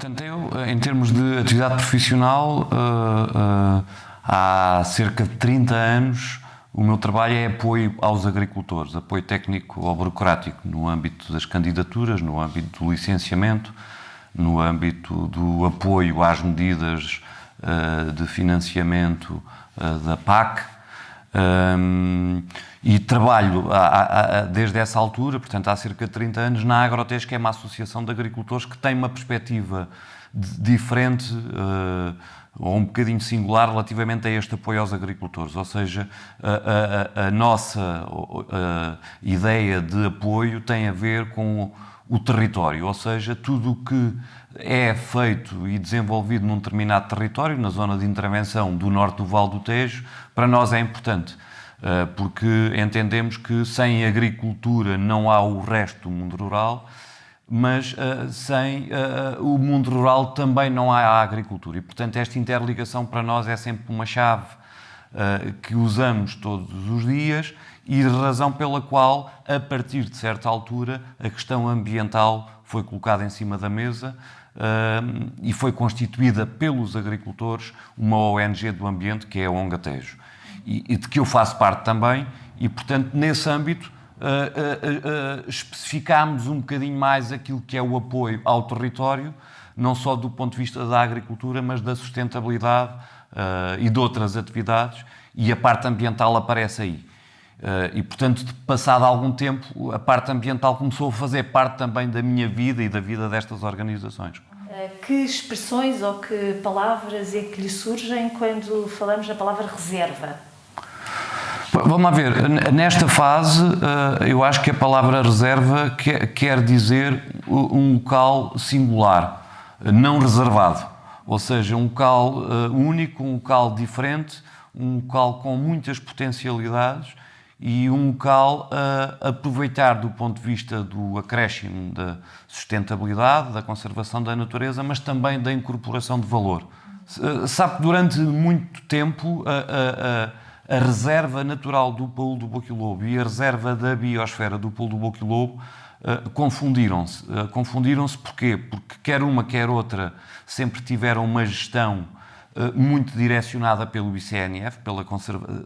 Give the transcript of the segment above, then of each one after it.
Portanto, eu, em termos de atividade profissional, há cerca de 30 anos, o meu trabalho é apoio aos agricultores, apoio técnico ou burocrático, no âmbito das candidaturas, no âmbito do licenciamento, no âmbito do apoio às medidas de financiamento da PAC. E trabalho desde essa altura, portanto há cerca de 30 anos, na Agrotez, que é uma associação de agricultores que tem uma perspectiva diferente ou um bocadinho singular relativamente a este apoio aos agricultores. Ou seja, a nossa ideia de apoio tem a ver com o território, ou seja, tudo o que é feito e desenvolvido num determinado território, na zona de intervenção do norte do Vale do Tejo, para nós é importante, porque entendemos que sem agricultura não há o resto do mundo rural, mas sem o mundo rural também não há a agricultura. E, portanto, esta interligação para nós é sempre uma chave que usamos todos os dias e razão pela qual, a partir de certa altura, a questão ambiental foi colocada em cima da mesa e foi constituída pelos agricultores uma ONG do ambiente, que é a ONG Tejo, e de que eu faço parte também, e, portanto, nesse âmbito, especificámos um bocadinho mais aquilo que é o apoio ao território, não só do ponto de vista da agricultura, mas da sustentabilidade e de outras atividades, e a parte ambiental aparece aí. E, portanto, passado algum tempo, a parte ambiental começou a fazer parte também da minha vida e da vida destas organizações. Que expressões ou que palavras é que lhe surgem quando falamos na palavra reserva? Vamos lá ver, nesta fase eu acho que a palavra reserva quer dizer um local singular, não reservado, ou seja, um local único, um local diferente, um local com muitas potencialidades e um local a aproveitar do ponto de vista do acréscimo da sustentabilidade, da conservação da natureza, mas também da incorporação de valor. Sabe que durante muito tempo a reserva natural do Paúl do Boquilobo e a reserva da biosfera do Paúl do Boquilobo confundiram-se. Confundiram-se porquê? Porque quer uma, quer outra sempre tiveram uma gestão muito direcionada pelo ICNF,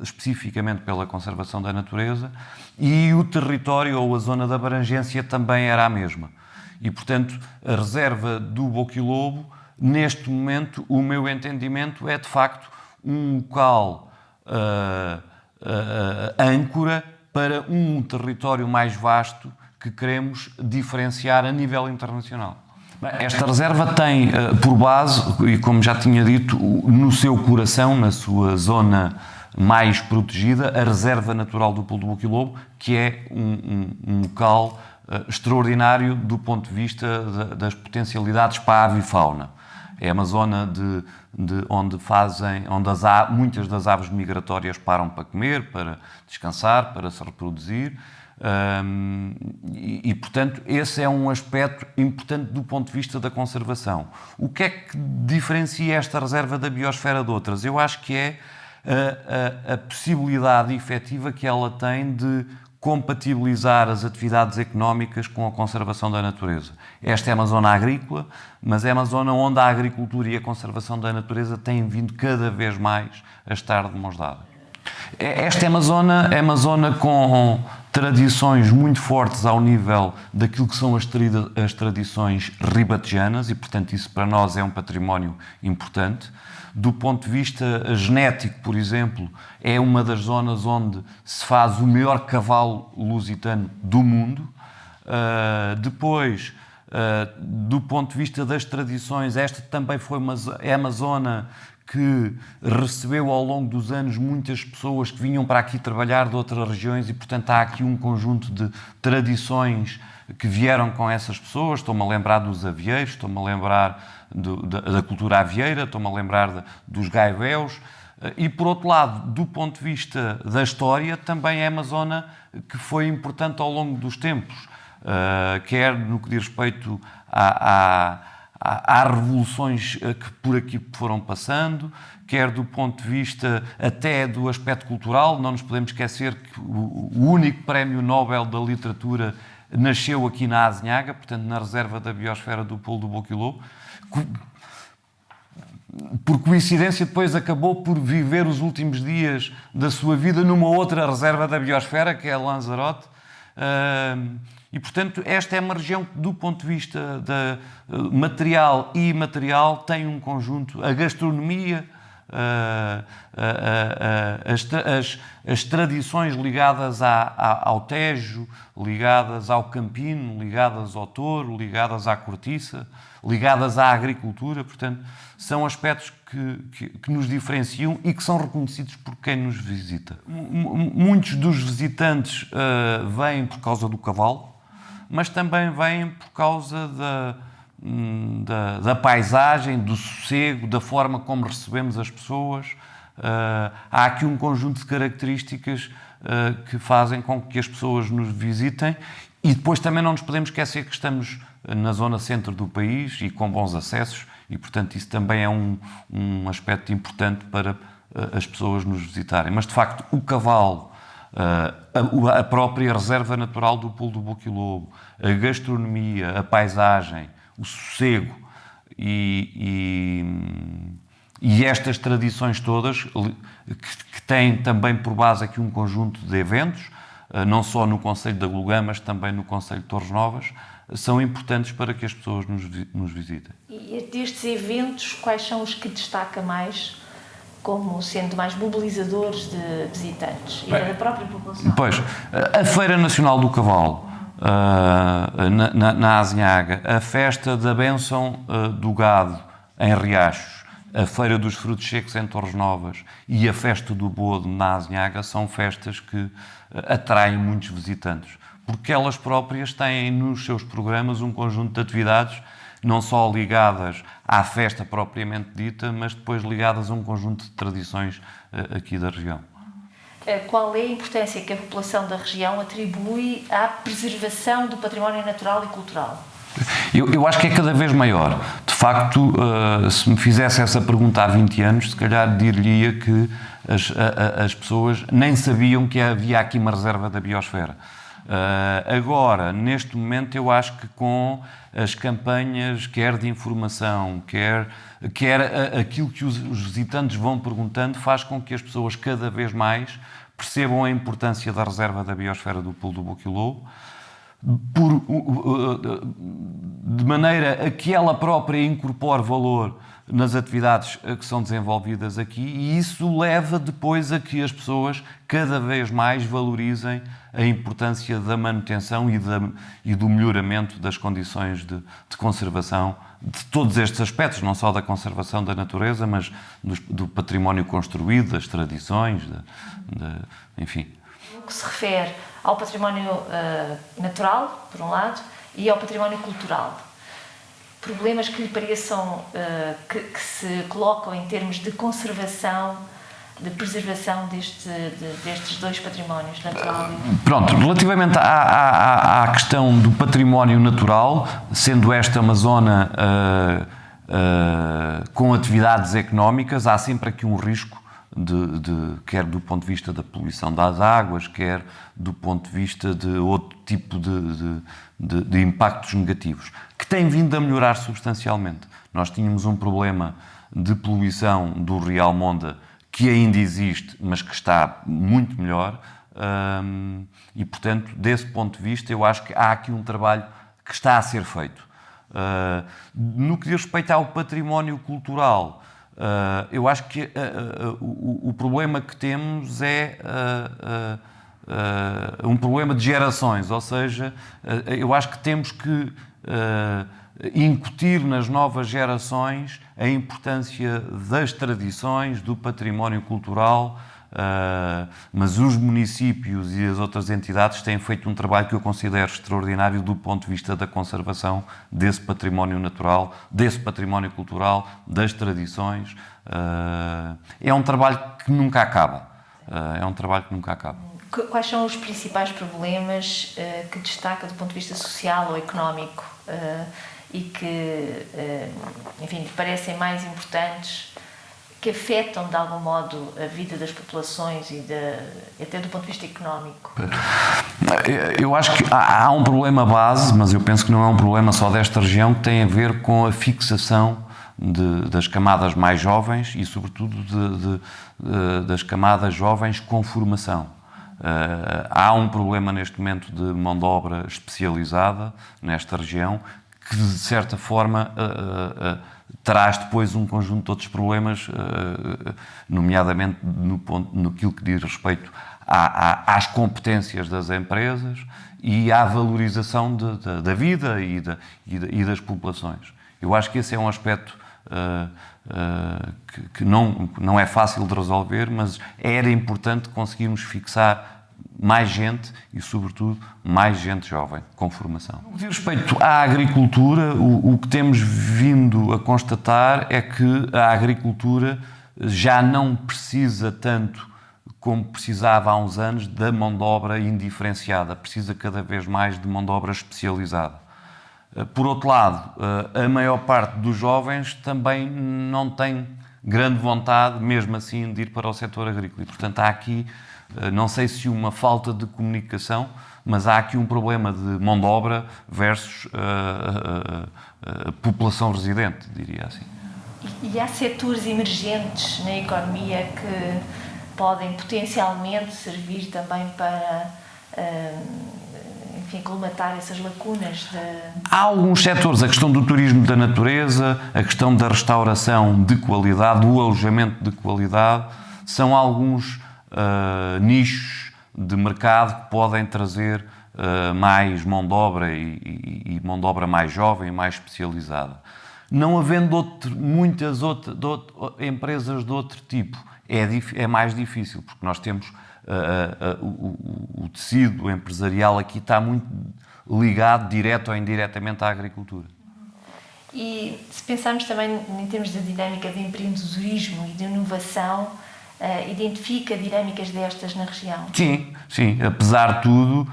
especificamente pela conservação da natureza, e o território ou a zona de abrangência também era a mesma. E, portanto, a reserva do Boquilobo, neste momento, o meu entendimento é, de facto, um local âncora para um território mais vasto que queremos diferenciar a nível internacional. Esta reserva tem por base, e como já tinha dito, no seu coração, na sua zona mais protegida, a Reserva Natural do Paúl do Boquilobo, que é um local extraordinário do ponto de vista das potencialidades para a avifauna. É uma zona onde muitas das aves migratórias param para comer, para descansar, para se reproduzir. Portanto, esse é um aspecto importante do ponto de vista da conservação. O que é que diferencia esta reserva da biosfera de outras? Eu acho que é a possibilidade efetiva que ela tem de compatibilizar as atividades económicas com a conservação da natureza. Esta é uma zona agrícola, mas é uma zona onde a agricultura e a conservação da natureza têm vindo cada vez mais a estar de mãos dadas. Esta é uma zona com tradições muito fortes ao nível daquilo que são as tradições ribatejanas e, portanto, isso para nós é um património importante. Do ponto de vista genético, por exemplo, é uma das zonas onde se faz o melhor cavalo lusitano do mundo. Depois, do ponto de vista das tradições, esta também é uma zona que recebeu ao longo dos anos muitas pessoas que vinham para aqui trabalhar de outras regiões e, portanto, há aqui um conjunto de tradições que vieram com essas pessoas. Estou-me a lembrar dos avieiros, estou-me a lembrar da cultura avieira, estou-me a lembrar dos gaivéus. E, por outro lado, do ponto de vista da história, também é uma zona que foi importante ao longo dos tempos, quer no que diz respeito às revoluções que por aqui foram passando, quer do ponto de vista até do aspecto cultural. Não nos podemos esquecer que o único prémio Nobel da literatura nasceu aqui na Azinhaga, portanto na reserva da biosfera do Pulo do Boquilobo. Por coincidência, depois acabou por viver os últimos dias da sua vida numa outra reserva da biosfera, que é Lanzarote. E, portanto, esta é uma região que, do ponto de vista material e imaterial, tem um conjunto, a gastronomia, as tradições ligadas ao Tejo, ligadas ao Campino, ligadas ao touro, ligadas à cortiça, ligadas à agricultura, portanto, são aspectos que nos diferenciam e que são reconhecidos por quem nos visita. Muitos dos visitantes vêm por causa do cavalo, mas também vêm por causa da paisagem, do sossego, da forma como recebemos as pessoas. Há aqui um conjunto de características que fazem com que as pessoas nos visitem, e depois também não nos podemos esquecer que estamos na zona centro do país e com bons acessos, e portanto isso também é um aspecto importante para as pessoas nos visitarem. Mas de facto o cavalo, a própria reserva natural do Pulo do Boquilobo, a gastronomia, a paisagem, o sossego e estas tradições todas, que têm também por base aqui um conjunto de eventos, não só no concelho de Agulhã, mas também no concelho de Torres Novas, são importantes para que as pessoas nos visitem. E destes eventos, quais são os que destaca mais como sendo mais mobilizadores de visitantes e da própria população? Pois, a Feira Nacional do Cavalo, na Azinhaga, a Festa da Bênção do Gado, em Riachos, a Feira dos Frutos Secos, em Torres Novas, e a Festa do Bodo, na Azinhaga, são festas que atraem muitos visitantes, porque elas próprias têm nos seus programas um conjunto de atividades não só ligadas à festa propriamente dita, mas depois ligadas a um conjunto de tradições aqui da região. Qual é a importância que a população da região atribui à preservação do património natural e cultural? Eu acho que é cada vez maior. De facto, se me fizesse essa pergunta há 20 anos, se calhar diria que as pessoas nem sabiam que havia aqui uma reserva da biosfera. Agora, neste momento, eu acho que com as campanhas, quer de informação, quer aquilo que os visitantes vão perguntando, faz com que as pessoas cada vez mais percebam a importância da reserva da biosfera do Pulo do Boquilobo, de maneira a que ela própria incorpore valor nas atividades que são desenvolvidas aqui, e isso leva depois a que as pessoas cada vez mais valorizem a importância da manutenção e do melhoramento das condições de conservação de todos estes aspectos, não só da conservação da natureza, mas do património construído, das tradições, enfim. No que se refere ao património natural, por um lado, e ao património cultural, problemas que lhe pareçam que se colocam em termos de conservação, de preservação destes dois patrimónios, natural e... Pronto, relativamente à questão do património natural, sendo esta uma zona com atividades económicas, há sempre aqui um risco, quer do ponto de vista da poluição das águas, quer do ponto de vista de outro tipo de impactos negativos, que tem vindo a melhorar substancialmente. Nós tínhamos um problema de poluição do Rio Almonda que ainda existe, mas que está muito melhor, e, portanto, desse ponto de vista, eu acho que há aqui um trabalho que está a ser feito. No que diz respeito ao património cultural, eu acho que o problema que temos é um problema de gerações, ou seja, eu acho que temos que incutir nas novas gerações a importância das tradições, do património cultural, mas os municípios e as outras entidades têm feito um trabalho que eu considero extraordinário do ponto de vista da conservação desse património natural, desse património cultural, das tradições. É um trabalho que nunca acaba. Quais são os principais problemas que destaca do ponto de vista social ou económico e que, enfim, parecem mais importantes que afetam de algum modo a vida das populações e até do ponto de vista económico? Eu acho que há um problema base, mas eu penso que não é um problema só desta região, que tem a ver com a fixação das camadas mais jovens e, sobretudo, das camadas jovens com formação. Há um problema neste momento de mão de obra especializada nesta região que, de certa forma, traz depois um conjunto de outros problemas, nomeadamente naquilo que diz respeito às competências das empresas e à valorização da vida e das populações. Eu acho que esse é um aspecto que não é fácil de resolver, mas era importante conseguirmos fixar mais gente e, sobretudo, mais gente jovem, com formação. No que diz respeito à agricultura, o que temos vindo a constatar é que a agricultura já não precisa tanto como precisava há uns anos da mão de obra indiferenciada, precisa cada vez mais de mão de obra especializada. Por outro lado, a maior parte dos jovens também não tem grande vontade, mesmo assim, de ir para o setor agrícola. E, portanto, há aqui, não sei se uma falta de comunicação, mas há aqui um problema de mão de obra versus a população residente, diria assim. E há setores emergentes na economia que podem potencialmente servir também para, enfim, colmatar essas lacunas? Há alguns setores, a questão do turismo da natureza, a questão da restauração de qualidade, do alojamento de qualidade, são alguns nichos de mercado que podem trazer mais mão de obra e mão de obra mais jovem, mais especializada. Não havendo muitas outras empresas de outro tipo, é mais difícil, porque nós temos o tecido empresarial aqui está muito ligado, direto ou indiretamente, à agricultura. E se pensarmos também em termos de dinâmica de empreendedorismo e de inovação, identifica dinâmicas destas na região? Sim. Apesar de tudo,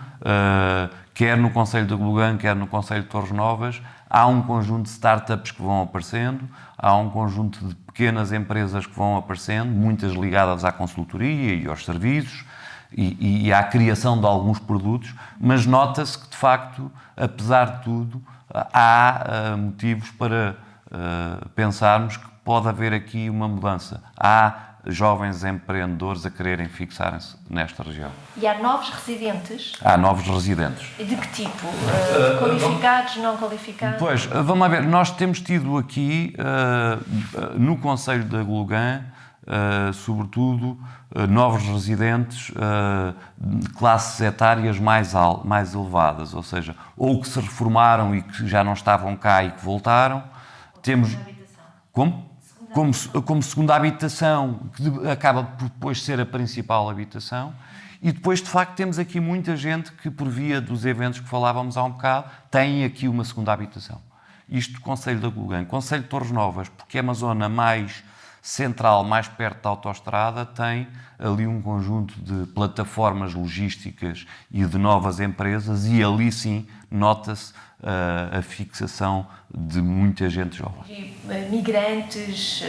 quer no Concelho de Golugã, quer no Concelho de Torres Novas, há um conjunto de startups que vão aparecendo, há um conjunto de pequenas empresas que vão aparecendo, muitas ligadas à consultoria e aos serviços e à criação de alguns produtos, mas nota-se que, de facto, apesar de tudo, há motivos para pensarmos que pode haver aqui uma mudança. Há jovens empreendedores a quererem fixarem-se nesta região. E há novos residentes? Há novos residentes. E de que tipo? Qualificados, não qualificados? Pois, vamos lá ver. Nós temos tido aqui, no Concelho de Golugã, sobretudo, novos residentes de classes etárias mais elevadas, ou seja, ou que se reformaram e que já não estavam cá e que voltaram. Temos... Como? Como segunda habitação, que acaba por depois ser a principal habitação. E depois, de facto, temos aqui muita gente que, por via dos eventos que falávamos há um bocado, tem aqui uma segunda habitação. Isto, Concelho de Golugã. Concelho de Torres Novas, porque é uma zona mais central, mais perto da autoestrada, tem ali um conjunto de plataformas logísticas e de novas empresas e ali sim nota-se a fixação de muita gente jovem. E migrantes,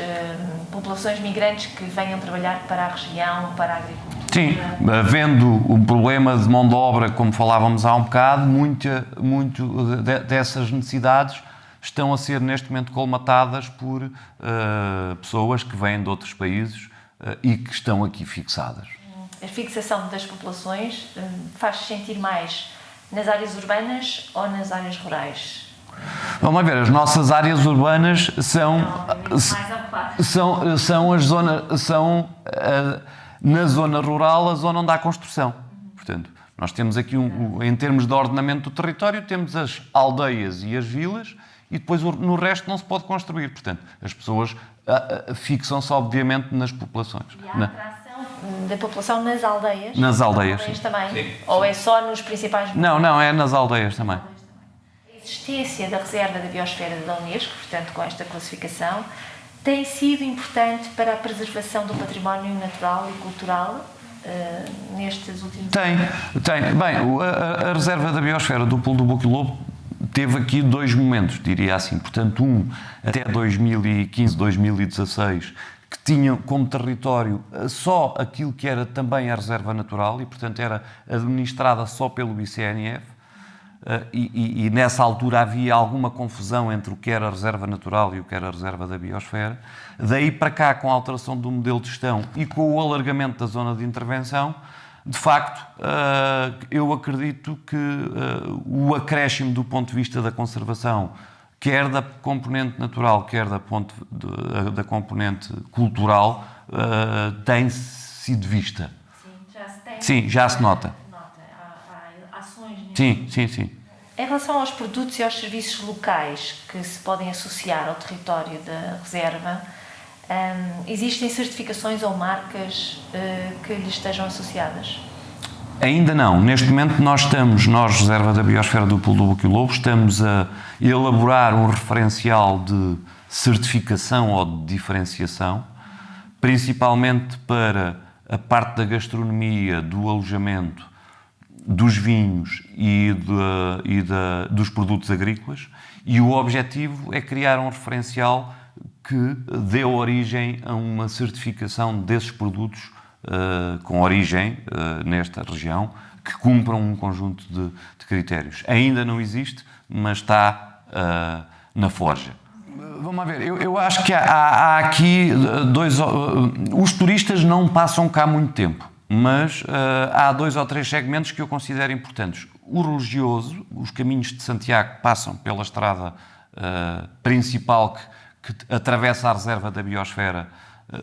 populações migrantes que venham trabalhar para a região, para a agricultura? Sim, havendo um problema de mão de obra, como falávamos há um bocado, muito dessas necessidades estão a ser neste momento colmatadas por pessoas que vêm de outros países e que estão aqui fixadas. A fixação das populações faz-se sentir mais nas áreas urbanas ou nas áreas rurais? Vamos ver, as nossas áreas urbanas são na zona rural, a zona onde há construção. Portanto, nós temos aqui, em termos de ordenamento do território, temos as aldeias e as vilas e depois no resto não se pode construir. Portanto, as pessoas fixam-se, obviamente, nas populações. E há atração da população nas aldeias? Nas aldeias, sim. Também? Sim. Ou é só nos principais... Não, é nas aldeias também. A existência da reserva da biosfera da Unesco, portanto, com esta classificação, tem sido importante para a preservação do património natural e cultural nestes últimos anos? Tem. Bem, a reserva da biosfera do Pulo do Boco e Lobo teve aqui dois momentos, diria assim. Portanto, até 2015, 2016, que tinham como território só aquilo que era também a reserva natural e, portanto, era administrada só pelo ICNF. E nessa altura havia alguma confusão entre o que era a reserva natural e o que era a reserva da biosfera. Daí para cá, com a alteração do modelo de gestão e com o alargamento da zona de intervenção, de facto, eu acredito que o acréscimo do ponto de vista da conservação, quer da componente natural, quer da componente cultural, tem sido vista. Sim, já se tem. Sim, já se nota. Há ações nisso. Sim. Em relação aos produtos e aos serviços locais que se podem associar ao território da reserva, existem certificações ou marcas que lhes estejam associadas? Ainda não. Neste momento nós, Reserva da Biosfera do Pulo do Boquillobo, estamos a elaborar um referencial de certificação ou de diferenciação, principalmente para a parte da gastronomia, do alojamento, dos vinhos e dos produtos agrícolas, e o objetivo é criar um referencial que dê origem a uma certificação desses produtos com origem nesta região, que cumpram um conjunto de critérios. Ainda não existe, mas está na forja. Vamos ver, eu acho que há aqui os turistas não passam cá muito tempo, mas há 2 ou 3 segmentos que eu considero importantes. O religioso, os caminhos de Santiago passam pela estrada principal que atravessa a reserva da biosfera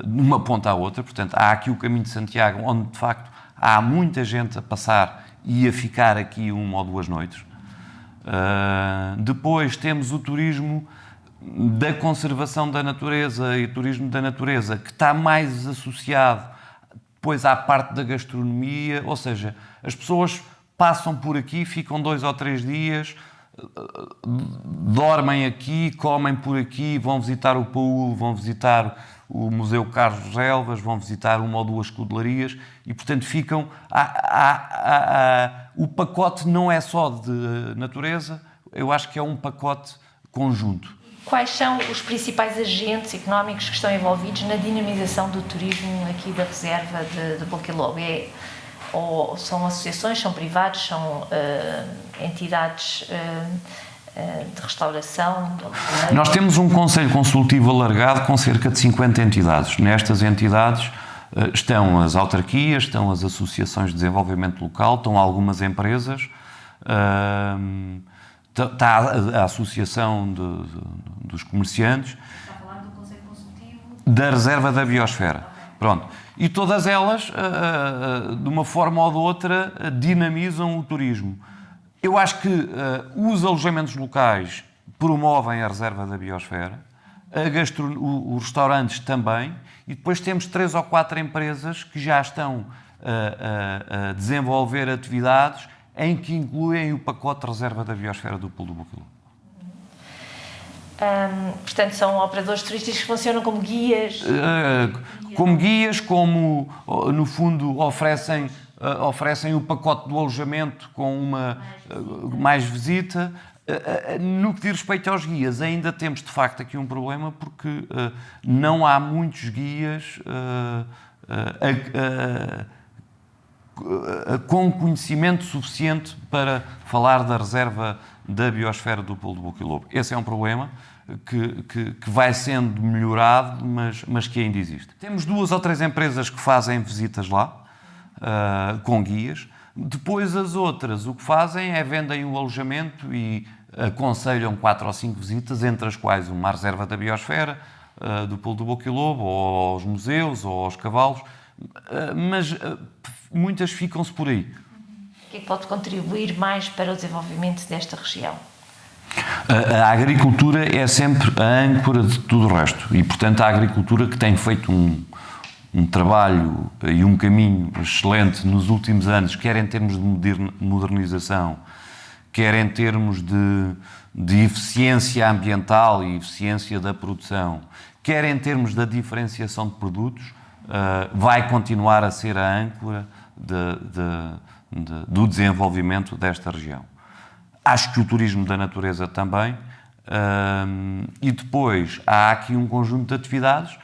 de uma ponta à outra. Portanto, há aqui o caminho de Santiago, onde de facto há muita gente a passar e a ficar aqui 1 ou 2 noites. Depois temos o turismo da conservação da natureza e turismo da natureza, que está mais associado depois à parte da gastronomia, ou seja, as pessoas passam por aqui, ficam 2 ou 3 dias, dormem aqui, comem por aqui, vão visitar o Paúl, vão visitar o Museu Carlos Relvas, vão visitar 1 ou 2 escudelarias e, portanto, ficam... O pacote não é só de natureza, eu acho que é um pacote conjunto. Quais são os principais agentes económicos que estão envolvidos na dinamização do turismo aqui da reserva de Boquillobo? Ou são associações, são privados, são entidades de restauração? Nós temos um conselho consultivo alargado com cerca de 50 entidades. Nestas entidades estão as autarquias, estão as associações de desenvolvimento local, estão algumas empresas, está a Associação dos Comerciantes. Está a falar do Conselho Consultivo? Da Reserva da Biosfera. Okay. Pronto. E todas elas, de uma forma ou de outra, dinamizam o turismo. Eu acho que os alojamentos locais promovem a Reserva da Biosfera, os restaurantes também, e depois temos 3 ou 4 empresas que já estão a desenvolver atividades em que incluem o pacote de reserva da biosfera do Pulo do Boquillobo. Portanto, são operadores turísticos que funcionam como guias? Como guias, como, no fundo, oferecem o pacote do alojamento com uma mais visita. No que diz respeito aos guias, ainda temos, de facto, aqui um problema, porque não há muitos guias com conhecimento suficiente para falar da reserva da biosfera do Pulo do Boquillobo. Esse é um problema que vai sendo melhorado, mas que ainda existe. Temos 2 ou 3 empresas que fazem visitas lá, com guias. Depois as outras o que fazem é vendem o alojamento e aconselham 4 ou 5 visitas, entre as quais uma reserva da biosfera do Pulo do Boquillobo, ou aos museus, ou aos cavalos, mas muitas ficam-se por aí. O que é que pode contribuir mais para o desenvolvimento desta região? A agricultura é sempre a âncora de tudo o resto e, portanto, a agricultura que tem feito um trabalho e um caminho excelente nos últimos anos, quer em termos de modernização, quer em termos de eficiência ambiental e eficiência da produção, quer em termos da diferenciação de produtos, vai continuar a ser a âncora do desenvolvimento desta região. Acho que o turismo da natureza também. E depois há aqui um conjunto de atividades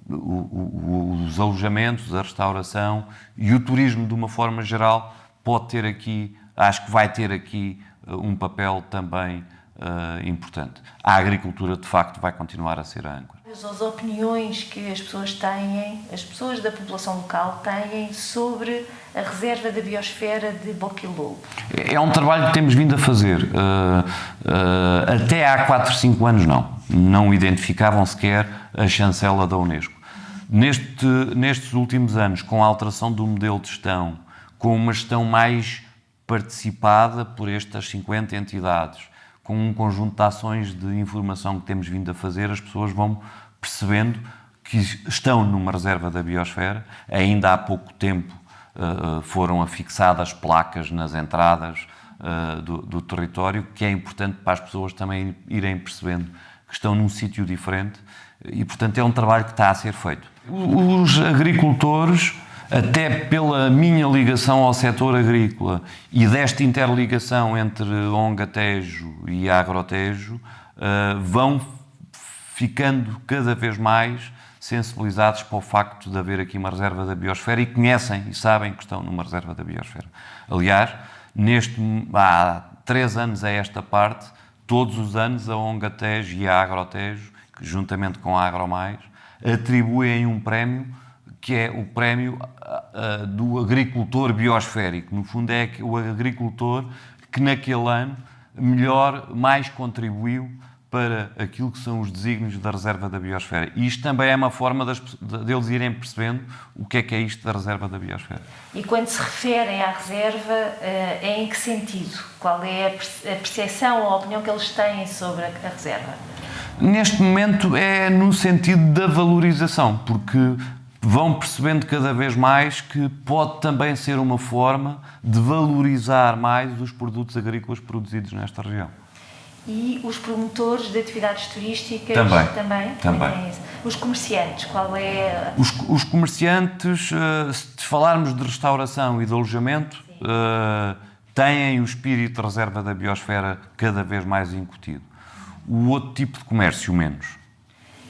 os alojamentos, a restauração e o turismo de uma forma geral pode ter aqui, acho que vai ter aqui um papel também importante. A agricultura, de facto, vai continuar a ser a âncora. As opiniões que as pessoas têm, as pessoas da população local têm sobre a reserva da biosfera de Boquilobo? É um trabalho que temos vindo a fazer. Até há 4, 5 anos não identificavam sequer a chancela da Unesco. Nestes últimos anos, com a alteração do modelo de gestão, com uma gestão mais participada por estas 50 entidades, com um conjunto de ações de informação que temos vindo a fazer, as pessoas vão percebendo que estão numa reserva da biosfera. Ainda há pouco tempo foram afixadas placas nas entradas do território, que é importante para as pessoas também irem percebendo que estão num sítio diferente e, portanto, é um trabalho que está a ser feito. Os agricultores, até pela minha ligação ao setor agrícola e desta interligação entre ONG-Tejo e Agrotejo, vão ficando cada vez mais sensibilizados para o facto de haver aqui uma reserva da biosfera e conhecem e sabem que estão numa reserva da biosfera. Aliás, há 3 anos a esta parte, todos os anos a ONG-Tejo e a Agrotejo, que juntamente com a AgroMais, atribuem um prémio que é o prémio do agricultor biosférico. No fundo, é o agricultor que naquele ano mais contribuiu para aquilo que são os desígnios da reserva da biosfera. E isto também é uma forma deles irem percebendo o que é isto da reserva da biosfera. E quando se referem à reserva, é em que sentido? Qual é a percepção ou a opinião que eles têm sobre a reserva? Neste momento é no sentido da valorização, porque vão percebendo cada vez mais que pode também ser uma forma de valorizar mais os produtos agrícolas produzidos nesta região. E os promotores de atividades turísticas também. Os comerciantes, qual é... Os comerciantes, se falarmos de restauração e de alojamento, têm o espírito de reserva da biosfera cada vez mais incutido. O outro tipo de comércio, menos.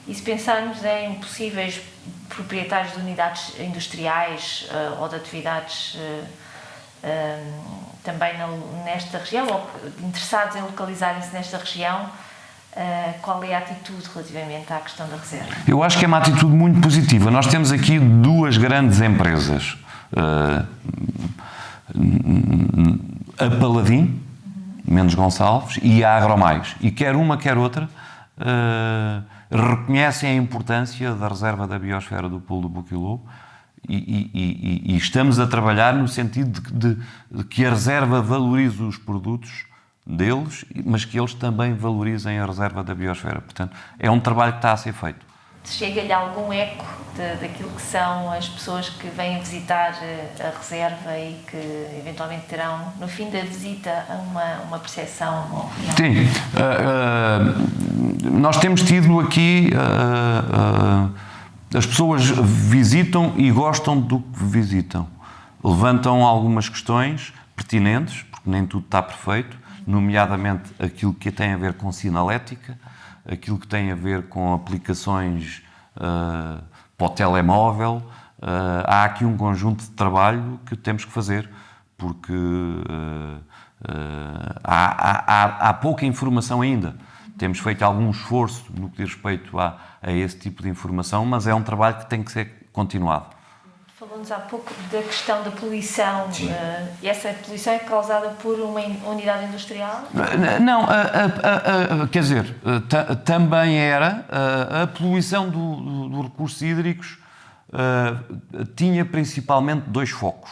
E se pensarmos em possíveis proprietários de unidades industriais ou de atividades também nesta região, ou interessados em localizarem-se nesta região, qual é a atitude relativamente à questão da reserva? Eu acho que é uma atitude muito positiva. Nós temos aqui 2 grandes empresas. A Paladin, Mendes Gonçalves, e a AgroMais. E quer uma, quer outra, reconhecem a importância da reserva da biosfera do Pulo do Boquilobo e estamos a trabalhar no sentido de que a reserva valorize os produtos deles, mas que eles também valorizem a reserva da biosfera. Portanto, é um trabalho que está a ser feito. Chega-lhe algum eco daquilo que são as pessoas que vêm visitar a reserva e que eventualmente terão, no fim da visita, uma percepção? Sim. Nós temos tido aqui... as pessoas visitam e gostam do que visitam. Levantam algumas questões pertinentes, porque nem tudo está perfeito, nomeadamente aquilo que tem a ver com sinalética, aquilo que tem a ver com aplicações para o telemóvel. Há aqui um conjunto de trabalho que temos que fazer, porque há pouca informação ainda. Temos feito algum esforço no que diz respeito a esse tipo de informação, mas é um trabalho que tem que ser continuado. Falou-nos há pouco da questão da poluição. E essa poluição é causada por uma unidade industrial? Não, quer dizer, também era. A poluição dos recursos hídricos tinha principalmente 2 focos.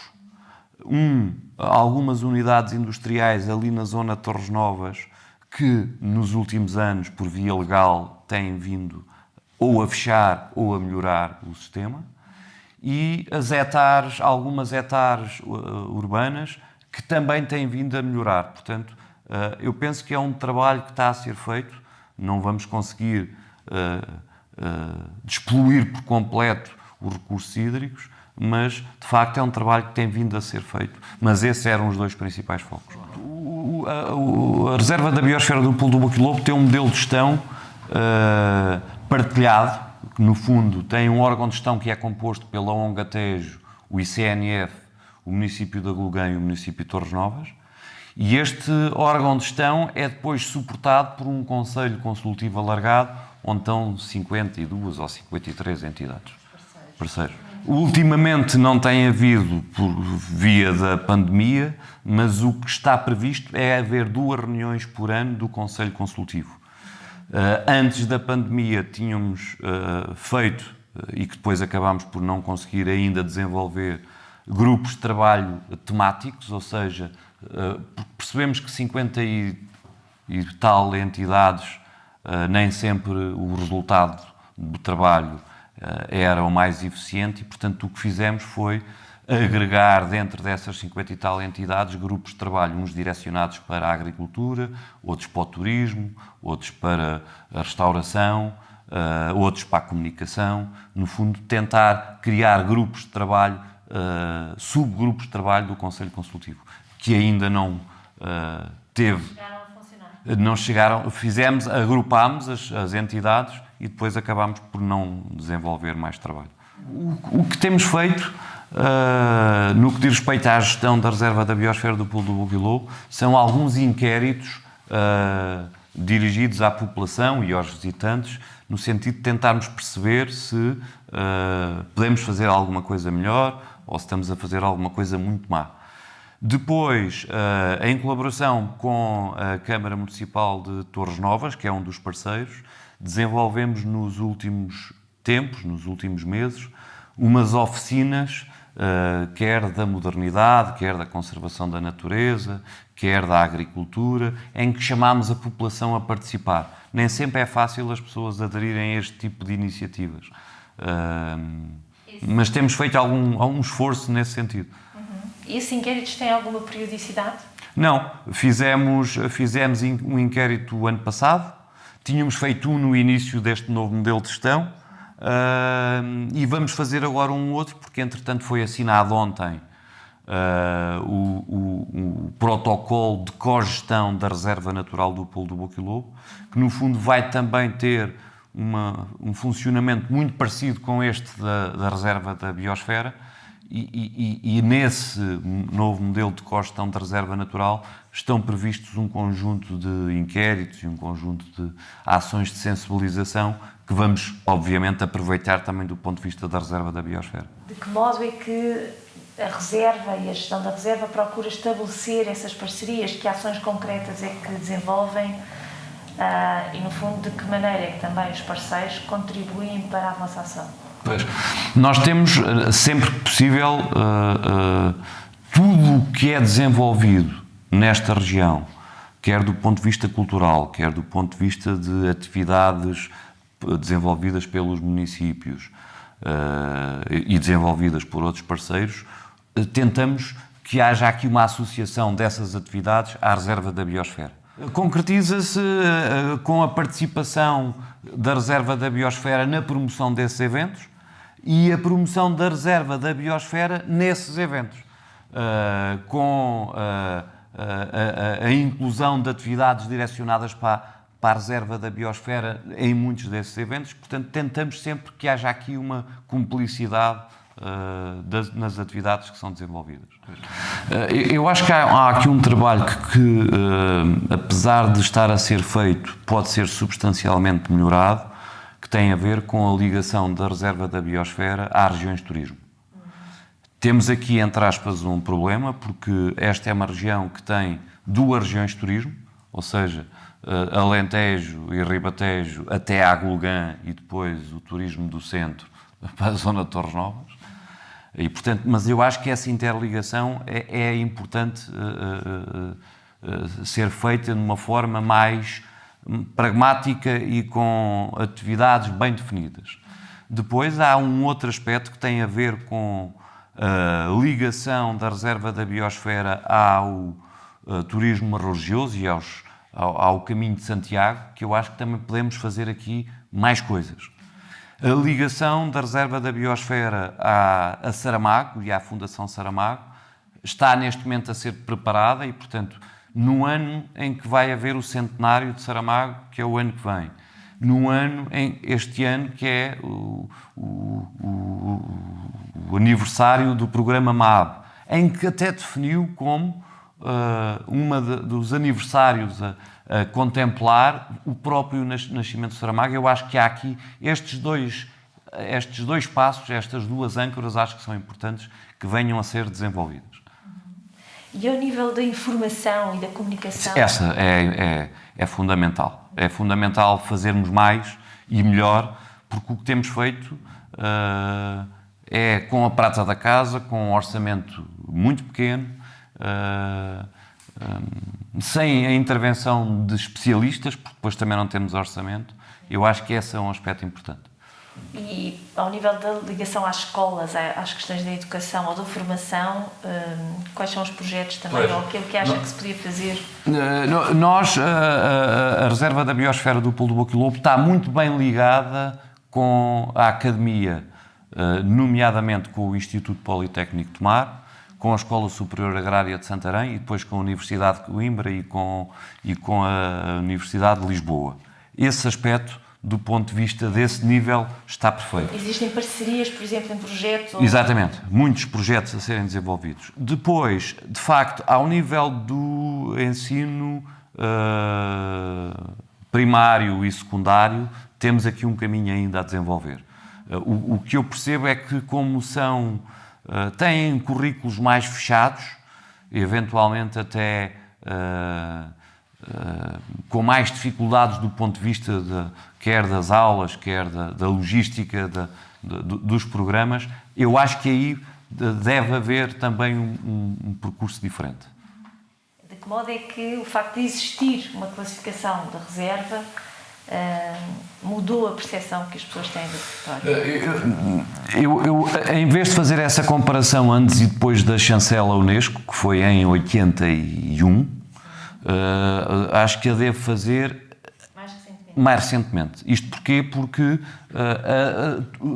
Algumas unidades industriais ali na zona de Torres Novas, que nos últimos anos, por via legal, têm vindo ou a fechar ou a melhorar o sistema, e algumas hectares urbanas que também têm vindo a melhorar. Portanto, eu penso que é um trabalho que está a ser feito. Não vamos conseguir despoluir por completo os recursos hídricos, mas, de facto, é um trabalho que tem vindo a ser feito. Mas esses eram os 2 principais focos. A reserva da biosfera do Pulo do Boquilobo tem um modelo de gestão partilhado que no fundo tem um órgão de gestão que é composto pela ONG Atejo, o ICNF, o município de Aglugã e o município de Torres Novas, e este órgão de gestão é depois suportado por um conselho consultivo alargado, onde estão 52 ou 53 entidades. Parceiros. Ultimamente não tem havido por via da pandemia, mas o que está previsto é haver 2 reuniões por ano do Conselho Consultivo. Antes da pandemia tínhamos feito, e que depois acabámos por não conseguir ainda desenvolver, grupos de trabalho temáticos, ou seja, percebemos que 50 e tal entidades, nem sempre o resultado do trabalho era o mais eficiente e, portanto, o que fizemos foi agregar dentro dessas 50 e tal entidades grupos de trabalho, uns direcionados para a agricultura, outros para o turismo, outros para a restauração, outros para a comunicação. No fundo, tentar criar grupos de trabalho, subgrupos de trabalho do Conselho Consultivo, que ainda não teve... Não chegaram, agrupámos as entidades e depois acabámos por não desenvolver mais trabalho. O que temos feito, no que diz respeito à gestão da reserva da biosfera do Pulo do Boquilobo, são alguns inquéritos dirigidos à população e aos visitantes, no sentido de tentarmos perceber se podemos fazer alguma coisa melhor ou se estamos a fazer alguma coisa muito má. Depois, em colaboração com a Câmara Municipal de Torres Novas, que é um dos parceiros, desenvolvemos nos últimos tempos, nos últimos meses, umas oficinas, quer da modernidade, quer da conservação da natureza, quer da agricultura, em que chamámos a população a participar. Nem sempre é fácil as pessoas aderirem a este tipo de iniciativas, mas temos feito algum esforço nesse sentido. E esses inquéritos têm alguma periodicidade? Não, fizemos um inquérito o ano passado, tínhamos feito um no início deste novo modelo de gestão e vamos fazer agora um outro, porque entretanto foi assinado ontem o protocolo de cogestão da Reserva Natural do Pulo do Boquilobo, que no fundo vai também ter um funcionamento muito parecido com este da Reserva da Biosfera. E nesse novo modelo de cogestão da reserva natural estão previstos um conjunto de inquéritos e um conjunto de ações de sensibilização que vamos, obviamente, aproveitar também do ponto de vista da reserva da biosfera. De que modo é que a reserva e a gestão da reserva procura estabelecer essas parcerias? Que ações concretas é que desenvolvem? E, no fundo, de que maneira é que também os parceiros contribuem para a vossa ação? Pois. Nós temos, sempre que possível, tudo o que é desenvolvido nesta região, quer do ponto de vista cultural, quer do ponto de vista de atividades desenvolvidas pelos municípios e desenvolvidas por outros parceiros, tentamos que haja aqui uma associação dessas atividades à Reserva da Biosfera. Concretiza-se com a participação da Reserva da Biosfera na promoção desses eventos e a promoção da Reserva da Biosfera nesses eventos, com a inclusão de atividades direcionadas para a Reserva da Biosfera em muitos desses eventos. Portanto, tentamos sempre que haja aqui uma cumplicidade nas atividades que são desenvolvidas. Eu acho que há aqui um trabalho que, apesar de estar a ser feito, pode ser substancialmente melhorado, que tem a ver com a ligação da Reserva da Biosfera às regiões de turismo. Temos aqui, entre aspas, um problema, porque esta é uma região que tem 2 regiões de turismo, ou seja, Alentejo e Ribatejo até Aglugã e depois o turismo do centro para a zona de Torres Novas. E, portanto, mas eu acho que essa interligação é importante ser feita de uma forma mais pragmática e com atividades bem definidas. Depois há um outro aspecto que tem a ver com a ligação da Reserva da Biosfera ao turismo religioso e ao Caminho de Santiago, que eu acho que também podemos fazer aqui mais coisas. A ligação da Reserva da Biosfera a Saramago e à Fundação Saramago está neste momento a ser preparada e, portanto, no ano em que vai haver o centenário de Saramago, que é o ano que vem, este ano, que é o aniversário do programa MAB, em que até definiu como dos aniversários a contemplar o próprio nascimento de Saramago. Eu acho que há aqui estes dois passos, estas duas âncoras, acho que são importantes que venham a ser desenvolvidas. E ao nível da informação e da comunicação? Essa é fundamental. É fundamental fazermos mais e melhor, porque o que temos feito é com a prata da casa, com um orçamento muito pequeno, sem a intervenção de especialistas, porque depois também não temos orçamento. Eu acho que esse é um aspecto importante. E ao nível da ligação às escolas, às questões da educação ou da formação, quais são os projetos também, ou aquilo que acha que se podia fazer? Nós, a Reserva da Biosfera do Pulo do Boco e Lobo está muito bem ligada com a Academia, nomeadamente com o Instituto Politécnico de Tomar, com a Escola Superior Agrária de Santarém e depois com a Universidade de Coimbra e com a Universidade de Lisboa. Esse aspecto, do ponto de vista desse nível, está perfeito. Existem parcerias, por exemplo, em projetos? Exatamente. Muitos projetos a serem desenvolvidos. Depois, de facto, ao nível do ensino primário e secundário, temos aqui um caminho ainda a desenvolver. O que eu percebo é que, como têm currículos mais fechados, eventualmente até com mais dificuldades do ponto de vista quer das aulas, quer da logística dos programas, eu acho que aí deve haver também um percurso diferente. De que modo é que o facto de existir uma classificação de reserva mudou a percepção que as pessoas têm do território? Eu, em vez de fazer essa comparação antes e depois da chancela Unesco, que foi em 81, acho que a devo fazer mais recentemente. Isto porquê? Porque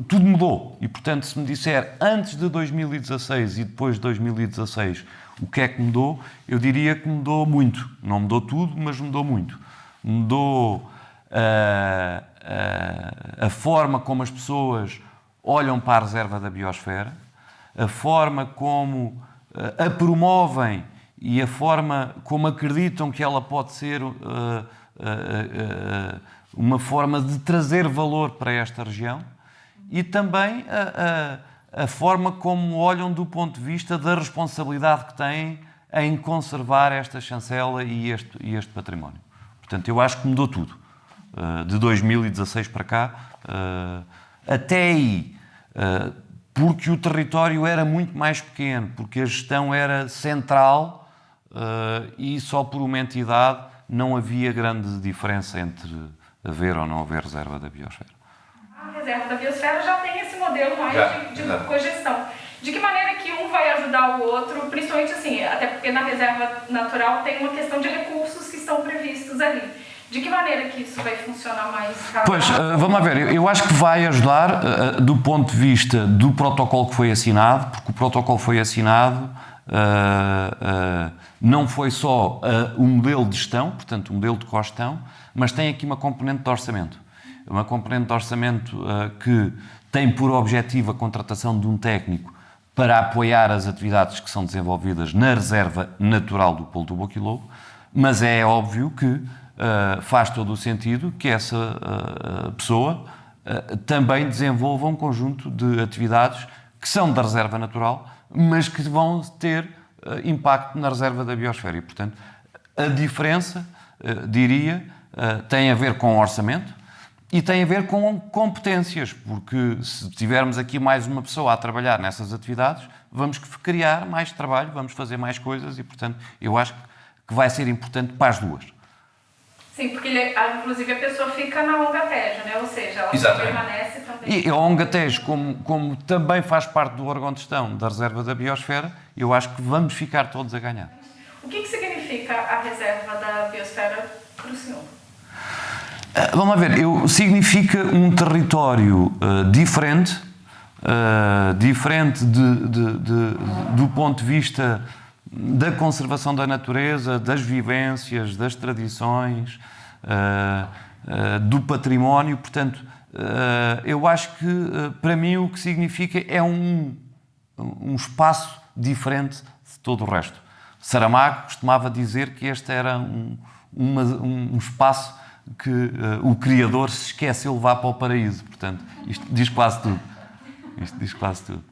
tudo mudou. E, portanto, se me disser antes de 2016 e depois de 2016 o que é que mudou, eu diria que mudou muito. Não mudou tudo, mas mudou muito. Mudou a forma como as pessoas olham para a Reserva da Biosfera, a forma como a promovem e a forma como acreditam que ela pode ser uma forma de trazer valor para esta região, e também a forma como olham do ponto de vista da responsabilidade que têm em conservar esta chancela e este património. Portanto, eu acho que mudou tudo. De 2016 para cá, até aí, porque o território era muito mais pequeno, porque a gestão era central, e só por uma entidade não havia grande diferença entre haver ou não haver Reserva da Biosfera. A Reserva da Biosfera já tem esse modelo mais de cogestão. De que maneira que um vai ajudar o outro, principalmente assim, até porque na Reserva Natural tem uma questão de recursos que estão previstos ali. De que maneira que isso vai funcionar mais rápido? Pois, vamos lá ver, eu acho que vai ajudar do ponto de vista do protocolo que foi assinado, porque o protocolo foi assinado, não foi só o modelo de gestão, portanto o modelo de cogestão, mas tem aqui uma componente de orçamento. Uma componente de orçamento que tem por objetivo a contratação de um técnico para apoiar as atividades que são desenvolvidas na Reserva Natural do Pulo do Boco e Lobo, mas é óbvio que faz todo o sentido que essa pessoa também desenvolva um conjunto de atividades que são da Reserva Natural, mas que vão ter impacto na Reserva da Biosfera. E, portanto, a diferença, diria, tem a ver com orçamento e tem a ver com competências, porque se tivermos aqui mais uma pessoa a trabalhar nessas atividades, vamos criar mais trabalho, vamos fazer mais coisas e, portanto, eu acho que vai ser importante para as duas. Sim, porque inclusive a pessoa fica na Onga Tejo, né? Ou seja, ela permanece também. E a Onga Tejo, como também faz parte do órgão de gestão da Reserva da Biosfera, eu acho que vamos ficar todos a ganhar. O que significa a Reserva da Biosfera para o senhor? Vamos lá ver, significa um território diferente, do ponto de vista da conservação da natureza, das vivências, das tradições, do património. Portanto, eu acho que, para mim, o que significa é um espaço diferente de todo o resto. Saramago costumava dizer que este era um espaço que o Criador se esqueceu de levar para o paraíso. Portanto, isto diz quase tudo. Isto diz quase tudo.